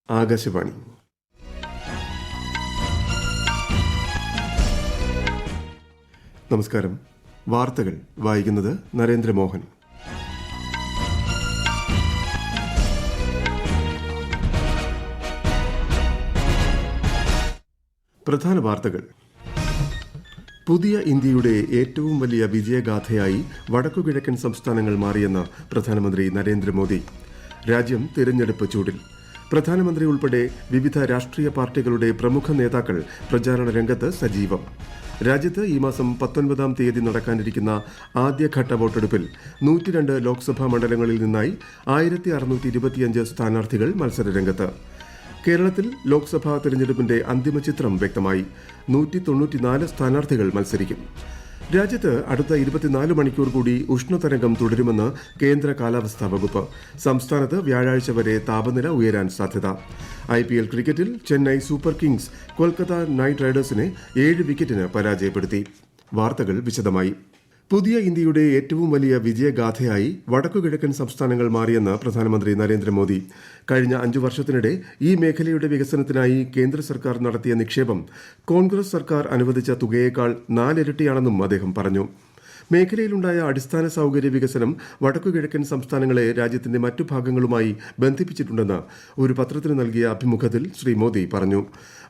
ആകാശവാണി. നമസ്കാരം. വാർത്തകൾ വായിക്കുന്നത് നരേന്ദ്രമോഹൻ. പ്രധാന വാർത്തകൾ. പുതിയ ഇന്ത്യയുടെ ഏറ്റവും വലിയ വിജയഗാഥയായി വടക്കുകിഴക്കൻ സംസ്ഥാനങ്ങൾ മാറിയെന്ന് പ്രധാനമന്ത്രി നരേന്ദ്രമോദി. രാജ്യം തിരഞ്ഞെടുപ്പ് ചൂടിൽ. പ്രധാനമന്ത്രി ഉൾപ്പെടെ വിവിധ രാഷ്ട്രീയ പാർട്ടികളുടെ പ്രമുഖ നേതാക്കൾ പ്രചാരണ രംഗത്ത് സജീവം. രാജ്യത്ത് ഈ മാസം 19-ാം തീയതി നടക്കാനിരിക്കുന്ന ആദ്യഘട്ട വോട്ടെടുപ്പിൽ 102 ലോക്സഭാ മണ്ഡലങ്ങളിൽ നിന്നായി 1625 സ്ഥാനാർത്ഥികൾ മത്സരരംഗത്ത്. കേരളത്തിൽ ലോക്സഭാ തെരഞ്ഞെടുപ്പിന്റെ അന്തിമ ചിത്രം വ്യക്തമായി. 194 സ്ഥാനാർത്ഥികൾ മത്സരിക്കും. രാജ്യത്ത് അടുത്ത 24 മണിക്കൂർ കൂടി ഉഷ്ണതരംഗം തുടരുമെന്ന് കേന്ദ്ര കാലാവസ്ഥാ വകുപ്പ്. സംസ്ഥാനത്ത് വ്യാഴാഴ്ച വരെ താപനില ഉയരാൻ സാധ്യത. IPL ക്രിക്കറ്റിൽ Chennai super Kings Kolkata night റൈഡേഴ്സിനെ 7 വിക്കറ്റിന് പരാജയപ്പെടുത്തി. വാർത്തകൾ വിശദമായി. പുതിയ ഇന്ത്യയുടെ ഏറ്റവും വലിയ വിജയഗാഥയായി വടക്കുകിഴക്കൻ സംസ്ഥാനങ്ങൾ മാറിയെന്ന് പ്രധാനമന്ത്രി നരേന്ദ്രമോദി. കഴിഞ്ഞ 5 വർഷത്തിനിടെ ഈ മേഖലയുടെ വികസനത്തിനായി കേന്ദ്ര സർക്കാർ നടത്തിയ നിക്ഷേപം കോൺഗ്രസ് സർക്കാർ അനുവദിച്ച തുകയേക്കാൾ 4 ഇരട്ടിയാണെന്നും അദ്ദേഹം പറഞ്ഞു. മേഖലയിലുണ്ടായ അടിസ്ഥാന സൌകര്യ വികസനം വടക്കുകിഴക്കൻ സംസ്ഥാനങ്ങളെ രാജ്യത്തിന്റെ മറ്റു ഭാഗങ്ങളുമായി ബന്ധിപ്പിച്ചിട്ടുണ്ടെന്ന് ഒരു പത്രത്തിന് നൽകിയ അഭിമുഖത്തിൽ ശ്രീ മോദി പറഞ്ഞു.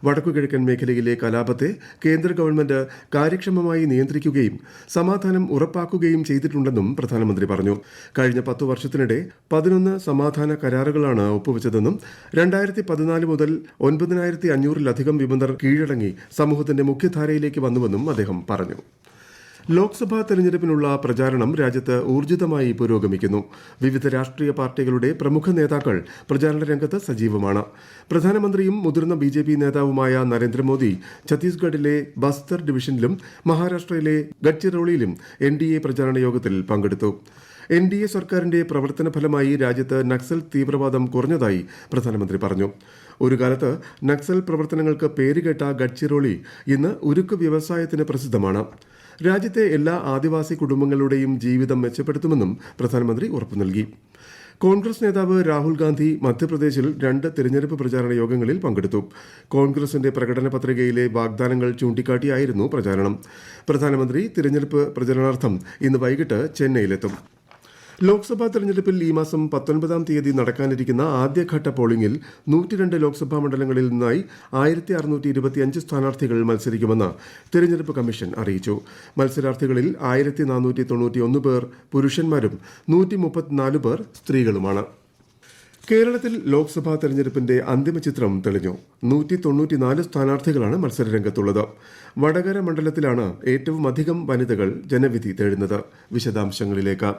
വടക്കുകിഴക്കൻ മേഖലയിലെ കലാപത്തെ കേന്ദ്ര ഗവൺമെന്റ് കാര്യക്ഷമമായി നിയന്ത്രിക്കുകയും സമാധാനം ഉറപ്പാക്കുകയും ചെയ്തിട്ടുണ്ടെന്നും പ്രധാനമന്ത്രി പറഞ്ഞു. കഴിഞ്ഞ 10 വർഷത്തിനിടെ 11 സമാധാന കരാറുകളാണ് ഒപ്പുവെച്ചതെന്നും 2014 മുതൽ 9500-ലധികം വിമതർ കീഴടങ്ങി സമൂഹത്തിന്റെ മുഖ്യധാരയിലേക്ക് വന്നുവെന്നും അദ്ദേഹം പറഞ്ഞു. ലോക്സഭാ തെരഞ്ഞെടുപ്പിനുള്ള പ്രചാരണം രാജ്യത്ത് ഊർജിതമായി പുരോഗമിക്കുന്നു. വിവിധ രാഷ്ട്രീയ പാർട്ടികളുടെ പ്രമുഖ നേതാക്കൾ പ്രചാരണ രംഗത്ത് സജീവമാണ്. പ്രധാനമന്ത്രിയും മുതിർന്ന BJP നേതാവുമായ നരേന്ദ്രമോദി ഛത്തീസ്ഗഡിലെ ബസ്തർ ഡിവിഷനിലും മഹാരാഷ്ട്രയിലെ ഗഡ്ചിറോളിയിലും NDA പ്രചാരണ യോഗത്തിൽ പങ്കെടുത്തു. NDA സർക്കാരിന്റെ പ്രവർത്തന ഫലമായി രാജ്യത്ത് നക്സൽ തീവ്രവാദം കുറഞ്ഞതായി പ്രധാനമന്ത്രി പറഞ്ഞു. ഒരു കാലത്ത് നക്സൽ പ്രവർത്തനങ്ങൾക്ക് പേരുകേട്ട ഗഡ്ചിറോളി ഇന്ന് ഉരുക്ക് വ്യവസായത്തിന് പ്രസിദ്ധമാണ്. രാജ്യത്തെ എല്ലാ ആദിവാസി കുടുംബങ്ങളുടെയും ജീവിതം മെച്ചപ്പെടുത്തുമെന്നും പ്രധാനമന്ത്രി ഉറപ്പു നൽകി. കോൺഗ്രസ് നേതാവ് രാഹുൽ ഗാന്ധി മധ്യപ്രദേശിൽ 2 തിരഞ്ഞെടുപ്പ് പ്രചാരണ യോഗങ്ങളിൽ പങ്കെടുത്തു. കോൺഗ്രസിന്റെ പ്രകടന പത്രികയിലെ വാഗ്ദാനങ്ങൾ ചൂണ്ടിക്കാട്ടിയായിരുന്നു പ്രചാരണം. പ്രധാനമന്ത്രി തിരഞ്ഞെടുപ്പ് പ്രചരണാർത്ഥം ഇന്ന് വൈകിട്ട് ചെന്നൈയിലെത്തും. ലോക്സഭാ തെരഞ്ഞെടുപ്പിൽ ഈ മാസം 19-ാം തീയതി നടക്കാനിരിക്കുന്ന ആദ്യഘട്ട പോളിംഗിൽ 102 ലോക്സഭാ മണ്ഡലങ്ങളിൽ നിന്നായി 1625 സ്ഥാനാർത്ഥികൾ മത്സരിക്കുമെന്ന് തെരഞ്ഞെടുപ്പ് കമ്മീഷൻ അറിയിച്ചു. മത്സരാർത്ഥികളിൽ 1491 പേർ പുരുഷന്മാരും 134 പേർ സ്ത്രീകളുമാണ്. കേരളത്തിൽ ലോക്സഭാ തെരഞ്ഞെടുപ്പിന്റെ അന്തിമ ചിത്രം തെളിഞ്ഞു. 194 സ്ഥാനാർത്ഥികളാണ് മത്സരരംഗത്തുള്ളത്. വടകര മണ്ഡലത്തിലാണ് ഏറ്റവും അധികം വനിതകൾ ജനവിധി തേടുന്നത്. വിശദാംശങ്ങളിലേക്ക്.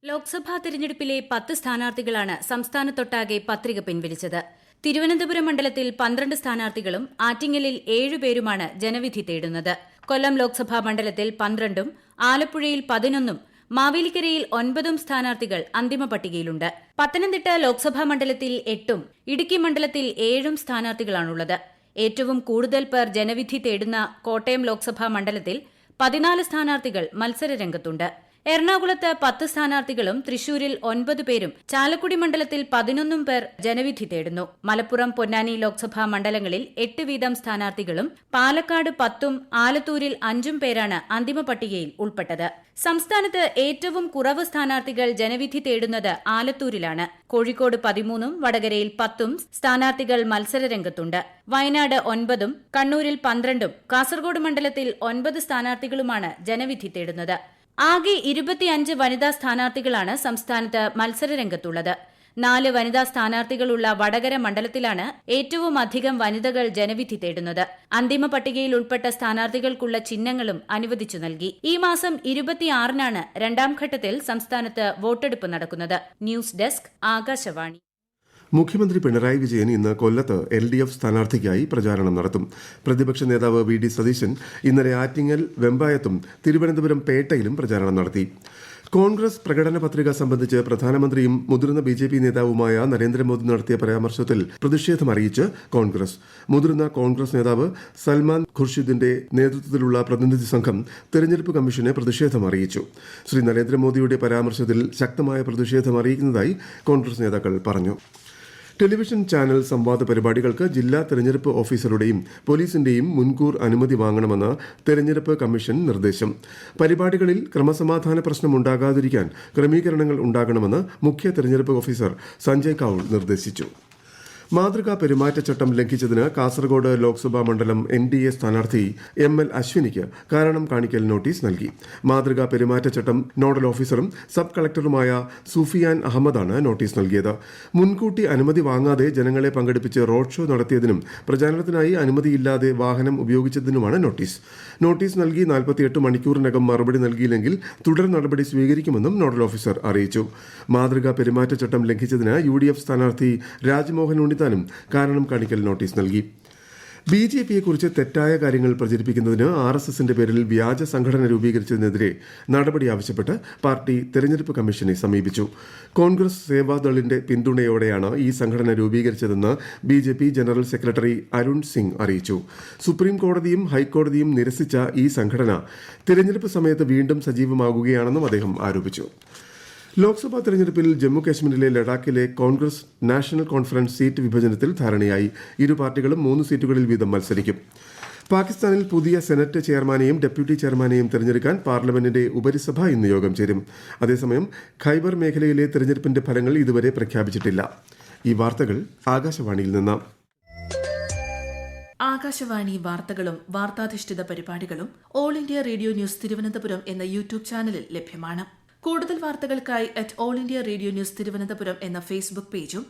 ലോക്സഭാ തെരഞ്ഞെടുപ്പിലെ 10 സ്ഥാനാർത്ഥികളാണ് സംസ്ഥാനത്തൊട്ടാകെ പത്രിക പിൻവലിച്ചത്. തിരുവനന്തപുരം മണ്ഡലത്തിൽ 12 സ്ഥാനാർത്ഥികളും ആറ്റിങ്ങലിൽ 7 പേരുമാണ് ജനവിധി തേടുന്നത്. കൊല്ലം ലോക്സഭാ മണ്ഡലത്തിൽ 12-ഉം ആലപ്പുഴയിൽ 11-ഉം മാവേലിക്കരയിൽ 9-ഉം സ്ഥാനാർത്ഥികൾ അന്തിമ പട്ടികയിലുണ്ട്. പത്തനംതിട്ട ലോക്സഭാ മണ്ഡലത്തിൽ 8-ഉം ഇടുക്കി മണ്ഡലത്തിൽ 7-ഉം സ്ഥാനാർത്ഥികളാണുള്ളത്. ഏറ്റവും കൂടുതൽ പേർ ജനവിധി തേടുന്ന കോട്ടയം ലോക്സഭാ മണ്ഡലത്തിൽ 14 സ്ഥാനാർത്ഥികൾ മത്സരരംഗത്തുണ്ട്. എറണാകുളത്ത് 10 സ്ഥാനാർത്ഥികളും തൃശൂരിൽ 9 പേരും ചാലക്കുടി മണ്ഡലത്തിൽ 11 പേർ ജനവിധി തേടുന്നു. മലപ്പുറം പൊന്നാനി ലോക്സഭാ മണ്ഡലങ്ങളിൽ 8 വീതം സ്ഥാനാർത്ഥികളും പാലക്കാട് 10-ഉം ആലത്തൂരിൽ 5-ഉം പേരാണ് അന്തിമ പട്ടികയിൽ ഉൾപ്പെട്ടത്. സംസ്ഥാനത്ത് ഏറ്റവും കുറവ് സ്ഥാനാർത്ഥികൾ ജനവിധി തേടുന്നത് ആലത്തൂരിലാണ്. കോഴിക്കോട് 13-ഉം വടകരയിൽ 10-ഉം സ്ഥാനാർത്ഥികൾ മത്സരരംഗത്തുണ്ട്. വയനാട് 9-ഉം കണ്ണൂരിൽ 12-ഉം കാസർഗോഡ് മണ്ഡലത്തിൽ 9 സ്ഥാനാർത്ഥികളുമാണ് ജനവിധി തേടുന്നത്. ആകെ 25 വനിതാ സ്ഥാനാർത്ഥികളാണ് സംസ്ഥാനത്ത് മത്സരരംഗത്തുള്ളത്. 4 വനിതാ സ്ഥാനാർത്ഥികളുള്ള വടകര മണ്ഡലത്തിലാണ് ഏറ്റവും അധികം വനിതകൾ ജനവിധി തേടുന്നത്. അന്തിമ പട്ടികയിൽ ഉൾപ്പെട്ട സ്ഥാനാർത്ഥികൾക്കുള്ള ചിഹ്നങ്ങളും അനുവദിച്ചു നൽകി. ഈ മാസം 26-നാണ് 2ാം ഘട്ടത്തിൽ സംസ്ഥാനത്ത് വോട്ടെടുപ്പ് നടക്കുന്നത്. News desk, Akashvani. മുഖ്യമന്ത്രി പിണറായി വിജയൻ ഇന്ന് കൊല്ലത്ത് LDF സ്ഥാനാർത്ഥിക്കായി പ്രചാരണം നടത്തും. പ്രതിപക്ഷ നേതാവ് VD സതീശൻ ഇന്നലെ ആറ്റിങ്ങൽ വെമ്പായത്തും തിരുവനന്തപുരം പേട്ടയിലും പ്രചാരണം നടത്തി. കോൺഗ്രസ് പ്രകടന പത്രിക സംബന്ധിച്ച് പ്രധാനമന്ത്രിയും മുതിർന്ന BJP നേതാവുമായ നരേന്ദ്രമോദി നടത്തിയ പരാമർശത്തിൽ പ്രതിഷേധമറിയിച്ച് കോൺഗ്രസ്. മുതിർന്ന കോൺഗ്രസ് നേതാവ് സൽമാൻ ഖുർഷിദിന്റെ നേതൃത്വത്തിലുള്ള പ്രതിനിധി സംഘം തെരഞ്ഞെടുപ്പ് കമ്മീഷനെ പ്രതിഷേധം അറിയിച്ചു. ശ്രീ നരേന്ദ്രമോദിയുടെ പരാമർശത്തിൽ ശക്തമായ പ്രതിഷേധം അറിയിക്കുന്നതായി കോൺഗ്രസ് നേതാക്കൾ പറഞ്ഞു. ടെലിവിഷൻ ചാനൽ സംവാദ പരിപാടികൾക്ക് ജില്ലാ തെരഞ്ഞെടുപ്പ് ഓഫീസറുടെയും പോലീസിന്റെയും മുൻകൂർ അനുമതി വാങ്ങണമെന്ന് തെരഞ്ഞെടുപ്പ് കമ്മീഷൻ നിർദ്ദേശം. പരിപാടികളിൽ ക്രമസമാധാന പ്രശ്നം ഉണ്ടാകാതിരിക്കാൻ ക്രമീകരണങ്ങൾ ഉണ്ടാകണമെന്ന് മുഖ്യ തെരഞ്ഞെടുപ്പ് ഓഫീസർ സഞ്ജയ് കൌൾ നിർദ്ദേശിച്ചു. മാതൃകാ പെരുമാറ്റച്ചട്ടം ലംഘിച്ചതിന് കാസർഗോഡ് ലോക്സഭാ മണ്ഡലം NDA സ്ഥാനാർത്ഥി ML അശ്വിനിക്ക് കാരണം കാണിക്കൽ നോട്ടീസ് നൽകി. മാതൃകാ പെരുമാറ്റച്ചട്ടം നോഡൽ ഓഫീസറും സബ് കളക്ടറുമായ സുഫിയാൻ അഹമ്മദാണ് നോട്ടീസ് നൽകിയത്. മുൻകൂട്ടി അനുമതി വാങ്ങാതെ ജനങ്ങളെ പങ്കെടുപ്പിച്ച് റോഡ് ഷോ നടത്തിയതിനും പ്രചാരണത്തിനായി അനുമതിയില്ലാതെ വാഹനം ഉപയോഗിച്ചതിനുമാണ് നോട്ടീസ്. നോട്ടീസ് നൽകി 48 മണിക്കൂറിനകം മറുപടി നൽകിയില്ലെങ്കിൽ തുടർ നടപടി സ്വീകരിക്കുമെന്നും നോഡൽ ഓഫീസർ അറിയിച്ചു. മാതൃകാ പെരുമാറ്റച്ചട്ടം ലംഘിച്ചതിന് UDF സ്ഥാനാർത്ഥി രാജ്മോഹൻ ഉണ്ണിത്താനും കാരണം കാണിക്കൽ നോട്ടീസ് നൽകി. BJPയെക്കുറിച്ച് തെറ്റായ കാര്യങ്ങൾ പ്രചരിപ്പിക്കുന്നതിന് RSSന്റെ പേരിൽ വ്യാജ സംഘടന രൂപീകരിച്ചതിനെതിരെ നടപടി ആവശ്യപ്പെട്ട് പാർട്ടി തെരഞ്ഞെടുപ്പ് കമ്മീഷനെ സമീപിച്ചു. കോൺഗ്രസ് സേവാദളിന്റെ പിന്തുണയോടെയാണ് ഈ സംഘടന രൂപീകരിച്ചതെന്ന് BJP general secretary Arun Singh അറിയിച്ചു. സുപ്രീം കോടതിയും ഹൈക്കോടതിയും നിരസിച്ച ഈ സംഘടന തെരഞ്ഞെടുപ്പ് സമയത്ത് വീണ്ടും സജീവമാകുകയാണെന്നും അദ്ദേഹം ആരോപിച്ചു. ലോക്സഭാ തെരഞ്ഞെടുപ്പിൽ ജമ്മുകാശ്മീരിലെ ലഡാക്കിലെ കോൺഗ്രസ് നാഷണൽ കോൺഫറൻസ് സീറ്റ് വിഭജനത്തിൽ ധാരണയായി. ഇരു പാർട്ടികളും 3 സീറ്റുകളിൽ വീതം മത്സരിക്കും. പാകിസ്ഥാനിൽ പുതിയ സെനറ്റ് ചെയർമാനെയും ഡെപ്യൂട്ടി ചെയർമാനെയും തെരഞ്ഞെടുക്കാൻ പാർലമെന്റിന്റെ ഉപരിസഭ ഇന്ന് യോഗം ചേരും. അതേസമയം ഖൈബർ മേഖലയിലെ തെരഞ്ഞെടുപ്പിന്റെ ഫലങ്ങൾ ഇതുവരെ പ്രഖ്യാപിച്ചിട്ടില്ല. ഈ വാർത്തകൾ ആകാശവാണിയിൽ നിന്ന്. ആകാശവാണി വാർത്തകളും വാർത്താധിഷ്ഠിത പരിപാടികളും all India radio news Thiruvananthapuram എന്ന യൂട്യൂബ് ചാനലിൽ ലഭ്യമാണ്. കൂടുതൽ വാർത്തകൾക്കായി @All India Radio News Thiruvananthapuram എന്ന ഫേസ്ബുക്ക് പേജും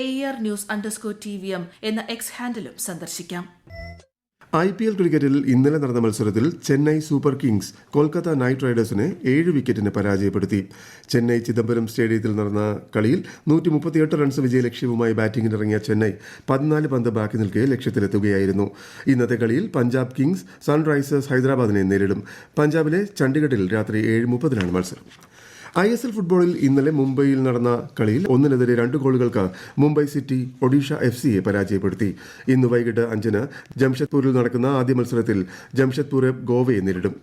@ARnews_TVM എന്ന X ഹാൻഡിലും സന്ദർശിക്കാം. IPL ക്രിക്കറ്റിൽ ഇന്നലെ നടന്ന മത്സരത്തിൽ Chennai super Kings Kolkata night റൈഡേഴ്സിനെ 7 വിക്കറ്റിന് പരാജയപ്പെടുത്തി. ചെന്നൈ ചിദംബരം സ്റ്റേഡിയത്തിൽ നടന്ന കളിയിൽ 138 റൺസ് വിജയലക്ഷ്യവുമായി ബാറ്റിംഗിനിറങ്ങിയ ചെന്നൈ 14 പന്ത് ബാക്കി നിൽക്കെ ലക്ഷ്യത്തിലെത്തുകയായിരുന്നു. ഇന്നത്തെ കളിയിൽ പഞ്ചാബ് കിങ്സ് സൺറൈസേഴ്സ് ഹൈദരാബാദിനെ നേരിടും. പഞ്ചാബിലെ ചണ്ഡിഗഡിൽ രാത്രി 7:30 മത്സരം. ISL ഫുട്ബോളിൽ ഇന്നലെ മുംബൈയിൽ നടന്ന കളിയിൽ 1-2 ഗോളുകൾക്ക് മുംബൈ സിറ്റി ഒഡീഷ FCയെ പരാജയപ്പെടുത്തി. ഇന്ന് വൈകിട്ട് 5-ന് ജംഷഡ്പൂരിൽ നടക്കുന്ന ആദ്യ മത്സരത്തിൽ ജംഷഡ്പൂർ ഗോവയെ നേരിടും.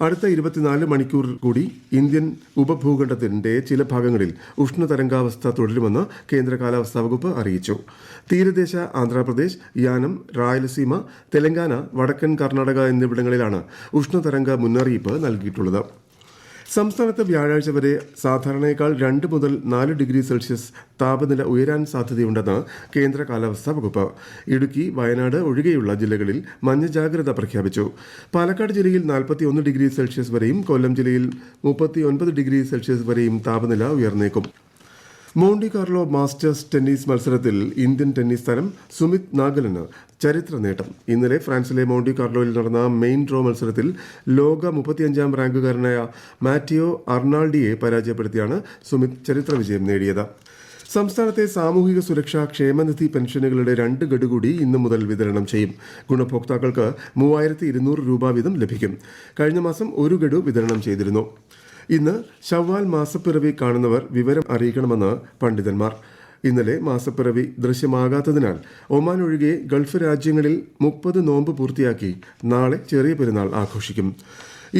അടുത്ത 24 മണിക്കൂർ കൂടി ഇന്ത്യൻ ഉപഭൂഖണ്ഡത്തിന്റെ ചില ഭാഗങ്ങളിൽ ഉഷ്ണതരംഗാവസ്ഥ തുടരുമെന്ന് കേന്ദ്ര കാലാവസ്ഥാ വകുപ്പ് അറിയിച്ചു. തീരദേശ ആന്ധ്രാപ്രദേശ്, യാനം, റായലസീമ, തെലങ്കാന, വടക്കൻ കർണാടക എന്നിവിടങ്ങളിലാണ് ഉഷ്ണതരംഗ മുന്നറിയിപ്പ് നൽകിയിട്ടുള്ളത്. സംസ്ഥാനത്ത് വ്യാഴാഴ്ച വരെ സാധാരണയേക്കാൾ 2 മുതൽ 4 ഡിഗ്രി സെൽഷ്യസ് താപനില ഉയരാൻ സാധ്യതയുണ്ടെന്ന് കേന്ദ്ര കാലാവസ്ഥാ വകുപ്പ്. ഇടുക്കി, വയനാട് ഒഴികെയുള്ള ജില്ലകളിൽ മഞ്ഞ ജാഗ്രത പ്രഖ്യാപിച്ചു. പാലക്കാട് ജില്ലയിൽ 41 ഡിഗ്രി സെൽഷ്യസ് വരെയും കൊല്ലം ജില്ലയിൽ 39 ഡിഗ്രി സെൽഷ്യസ് വരെയും താപനില ഉയർന്നേക്കും. മോണ്ടി കാർലോ മാസ്റ്റേഴ്സ് ടെന്നീസ് മത്സരത്തിൽ ഇന്ത്യൻ ടെന്നീസ് താരം സുമിത് നാഗലിന് ചരിത്ര നേട്ടം. ഇന്നലെ ഫ്രാൻസിലെ മോണ്ടി കാർലോയിൽ നടന്ന മെയിൻ ഡ്രോ മത്സരത്തിൽ ലോക 35ാം റാങ്കുകാരനായ മാറ്റിയോ അർണാൾഡിയെ പരാജയപ്പെടുത്തിയാണ് സുമിത് ചരിത്ര വിജയം നേടിയത്. സംസ്ഥാനത്തെ സാമൂഹിക സുരക്ഷാ ക്ഷേമനിധി പെൻഷനുകളുടെ 2 ഗഡു കൂടി ഇന്നു മുതൽ വിതരണം ചെയ്യും. ഗുണഭോക്താക്കൾക്ക് 3200 രൂപ വീതം ലഭിക്കും. കഴിഞ്ഞ മാസം 1 ഗഡു വിതരണം ചെയ്തിരുന്നു. ഇന്ന് ശവ്വാൽ മാസപ്പിറവി കാണുന്നവർ വിവരം അറിയിക്കണമെന്ന് പണ്ഡിതന്മാർ. ഇന്നലെ മാസപ്പിറവി ദൃശ്യമാകാത്തതിനാൽ ഒമാൻ ഒഴികെ ഗൾഫ് രാജ്യങ്ങളിൽ 30 നോമ്പ് പൂർത്തിയാക്കി നാളെ ചെറിയ പെരുന്നാൾ ആഘോഷിക്കും.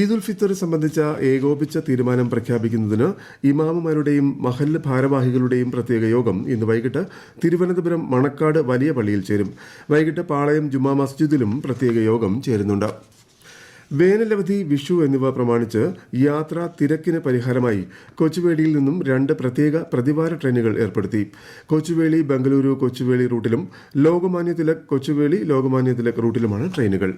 ഈദുൽ ഫിത്തർ സംബന്ധിച്ച ഏകോപിച്ച തീരുമാനം പ്രഖ്യാപിക്കുന്നതിന് ഇമാമുമാരുടെയും മഹല്ല് ഭാരവാഹികളുടെയും പ്രത്യേക യോഗം ഇന്ന് വൈകിട്ട് തിരുവനന്തപുരം മണക്കാട് വലിയ പള്ളിയിൽ ചേരും. വൈകിട്ട് പാളയം ജുമാ മസ്ജിദിലും പ്രത്യേക യോഗം ചേരുന്നുണ്ട്. വേനലവധി, വിഷു എന്നിവ പ്രമാണിച്ച് യാത്രാ തിരക്കിന് പരിഹാരമായി കൊച്ചുവേളിയിൽ നിന്നും 2 പ്രത്യേക പ്രതിവാര ട്രെയിനുകൾ ഏർപ്പെടുത്തി. കൊച്ചുവേളി ബംഗളൂരു കൊച്ചുവേളി റൂട്ടിലും ലോകമാന്യ തിലക് കൊച്ചുവേളി ലോകമാന്യ തിലക് റൂട്ടിലുമാണ് ട്രെയിനുകൾ.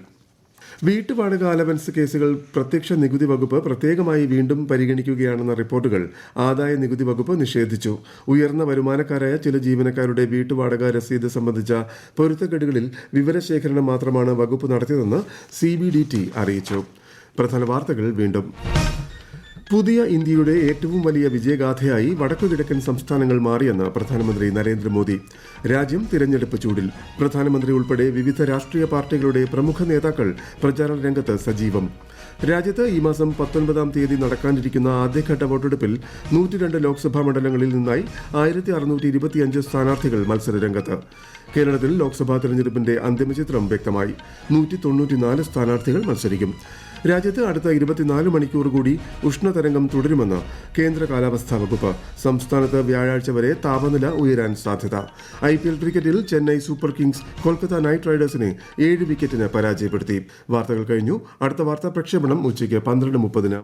വീട്ടുവാടക അലവൻസ് കേസുകൾ പ്രത്യക്ഷ നികുതി വകുപ്പ് പ്രത്യേകമായി വീണ്ടും പരിഗണിക്കുകയാണെന്ന റിപ്പോർട്ടുകൾ ആദായ നികുതി വകുപ്പ് നിഷേധിച്ചു. ഉയർന്ന വരുമാനക്കാരായ ചില ജീവനക്കാരുടെ വീട്ടുവാടക രസീത് സംബന്ധിച്ച പൊരുത്തക്കേടുകളിൽ വിവരശേഖരണം മാത്രമാണ് വകുപ്പ് നടത്തിയതെന്ന് CBDT അറിയിച്ചു. പ്രധാന വാർത്തകൾ വീണ്ടും. പുതിയ ഇന്ത്യയുടെ ഏറ്റവും വലിയ വിജയഗാഥയായി വടക്കുകിഴക്കൻ സംസ്ഥാനങ്ങൾ മാറിയെന്ന് പ്രധാനമന്ത്രി നരേന്ദ്രമോദി. രാജ്യം തിരഞ്ഞെടുപ്പ് ചൂടിൽ. പ്രധാനമന്ത്രി ഉൾപ്പെടെ വിവിധ രാഷ്ട്രീയ പാർട്ടികളുടെ പ്രമുഖ നേതാക്കൾ പ്രചാരണ രംഗത്ത് സജീവം. രാജ്യത്ത് ഈ മാസം 19-ാം തീയതി നടക്കാനിരിക്കുന്ന ആദ്യഘട്ട വോട്ടെടുപ്പിൽ 102 ലോക്സഭാ മണ്ഡലങ്ങളിൽ നിന്നായി 1625 സ്ഥാനാർത്ഥികൾ മത്സരരംഗത്ത്. കേരളത്തിൽ ലോക്സഭാ തെരഞ്ഞെടുപ്പിന്റെ അന്തിമചിത്രം വ്യക്തമായി. 194 സ്ഥാനാർത്ഥികൾ മത്സരിക്കും. രാജ്യത്ത് അടുത്ത 24 മണിക്കൂർ കൂടി ഉഷ്ണതരംഗം തുടരുമെന്ന് കേന്ദ്ര കാലാവസ്ഥാ വകുപ്പ്. സംസ്ഥാനത്ത് വ്യാഴാഴ്ച വരെ താപനില ഉയരാൻ സാധ്യത. IPL ക്രിക്കറ്റിൽ Chennai super Kings Kolkata night റൈഡേഴ്സിനെ 7 വിക്കറ്റിന് പരാജയപ്പെടുത്തി. വാർത്തകൾ കഴിഞ്ഞു. അടുത്ത വാർത്താ പ്രക്ഷേപണം ഉച്ചയ്ക്ക് 12:30.